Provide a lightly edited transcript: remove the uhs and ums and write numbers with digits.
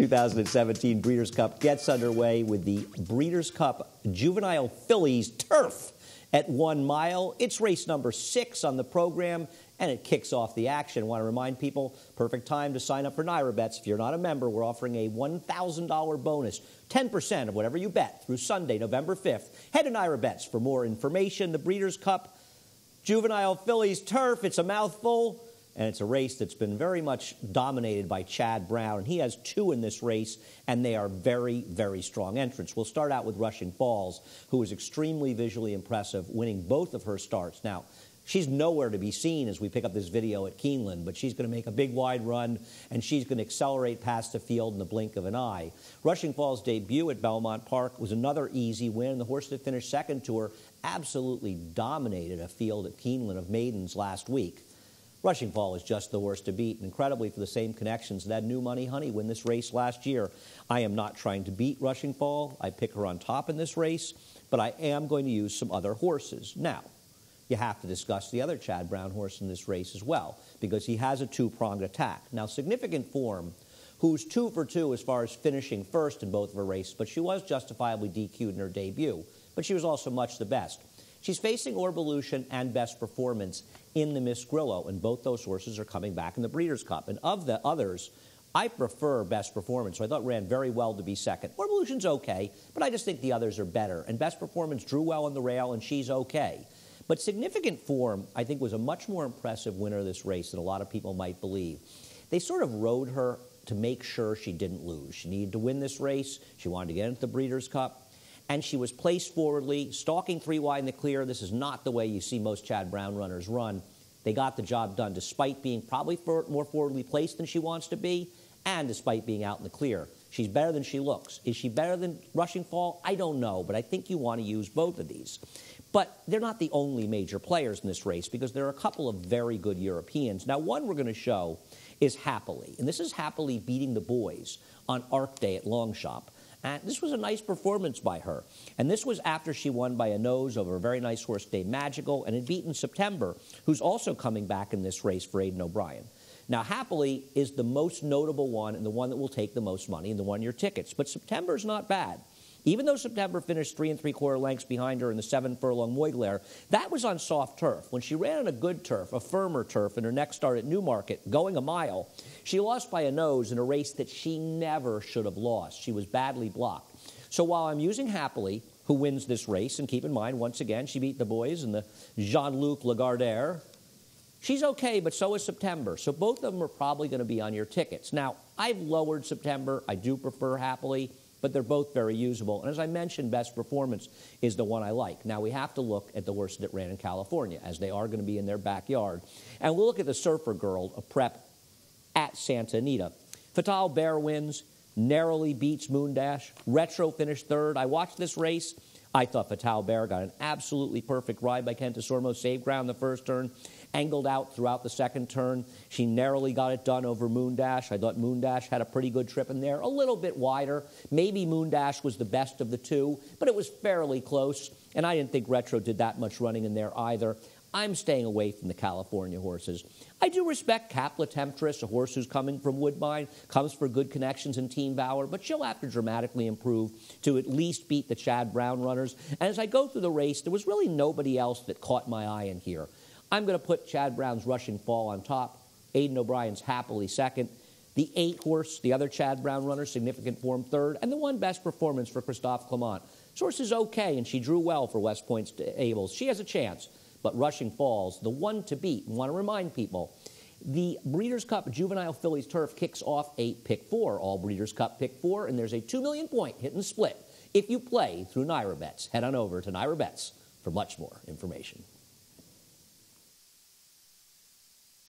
2017 Breeders' Cup gets underway with the Breeders' Cup Juvenile Fillies Turf at 1 mile. It's race number 6 on the program, and it kicks off the action. I want to remind people, perfect time to sign up for Naira Bets. If you're not a member, we're offering a $1,000 bonus, 10% of whatever you bet through Sunday, November 5th. Head to Naira Bets for more information. The Breeders' Cup Juvenile Fillies Turf, it's a mouthful. And it's a race that's been very much dominated by Chad Brown. And he has 2 in this race, and they are very, very strong entrants. We'll start out with Rushing Falls, who is extremely visually impressive, winning both of her starts. Now, she's nowhere to be seen as we pick up this video at Keeneland, but she's going to make a big wide run, and she's going to accelerate past the field in the blink of an eye. Rushing Falls' debut at Belmont Park was another easy win. The horse that finished second to her absolutely dominated a field at Keeneland of maidens last week. Rushing Fall is just the horse to beat, and incredibly for the same connections that had New Money Honey win this race last year. I am not trying to beat Rushing Fall. I pick her on top in this race, but I am going to use some other horses. Now, you have to discuss the other Chad Brown horse in this race as well, because he has a 2-pronged attack. Now, Significant Form, who's 2 for 2 as far as finishing first in both of her races, but she was justifiably DQ'd in her debut, but she was also much the best. She's facing Orbelution and Best Performance in the Miss Grillo, and both those horses are coming back in the Breeders' Cup. And of the others, I prefer Best Performance, so I thought ran very well to be second. Orbelution's okay, but I just think the others are better. And Best Performance drew well on the rail, and she's okay. But Significant Form, I think, was a much more impressive winner of this race than a lot of people might believe. They sort of rode her to make sure she didn't lose. She needed to win this race. She wanted to get into the Breeders' Cup. And she was placed forwardly, stalking 3 wide in the clear. This is not the way you see most Chad Brown runners run. They got the job done despite being probably more forwardly placed than she wants to be, and despite being out in the clear. She's better than she looks. Is she better than Rushing Fall? I don't know, but I think you want to use both of these. But they're not the only major players in this race, because there are a couple of very good Europeans. Now, one we're going to show is Happily, and this is Happily beating the boys on Arc Day at Longshop. And this was a nice performance by her. And this was after she won by a nose over a very nice horse named Magical and had beaten September, who's also coming back in this race for Aidan O'Brien. Now, Happily is the most notable one and the one that will take the most money and the one-year tickets. But September's not bad. Even though September finished 3 3/4 lengths behind her in the 7-furlong Moyglare, that was on soft turf. When she ran on a good turf, a firmer turf, in her next start at Newmarket, going a mile, she lost by a nose in a race that she never should have lost. She was badly blocked. So while I'm using Happily, who wins this race, and keep in mind, once again, she beat the boys in the Jean-Luc Lagardère, she's okay, but so is September. So both of them are probably going to be on your tickets. Now, I've lowered September. I do prefer Happily, but they're both very usable. And as I mentioned, Best Performance is the one I like. Now, we have to look at the horses that ran in California, as they are going to be in their backyard. And we'll look at the Surfer Girl, a prep at Santa Anita. Fatal Bear wins, narrowly beats Moondash. Retro finished 3rd. I watched this race. I thought Fatal Bear got an absolutely perfect ride by Kenta Sormo, saved ground the first turn, angled out throughout the second turn. She narrowly got it done over Moondash. I thought Moondash had a pretty good trip in there, a little bit wider. Maybe Moondash was the best of the 2, but it was fairly close, and I didn't think Retro did that much running in there either. I'm staying away from the California horses. I do respect Capla Temptress, a horse who's coming from Woodbine, comes for good connections in Team Valor, but she'll have to dramatically improve to at least beat the Chad Brown runners. And as I go through the race, there was really nobody else that caught my eye in here. I'm going to put Chad Brown's Rushing Fall on top, Aidan O'Brien's Happily second, the 8 horse, the other Chad Brown runner, Significant Form 3rd, and the 1 Best Performance for Christophe Clement. This horse is okay, and she drew well for West Point Stables. She has a chance. But Rushing Falls, the one to beat. I want to remind people, the Breeders' Cup Juvenile Fillies Turf kicks off a Pick 4, all Breeders' Cup Pick 4, and there's a 2 million point hit and split if you play through Naira Bets. Head on over to Naira Bets for much more information.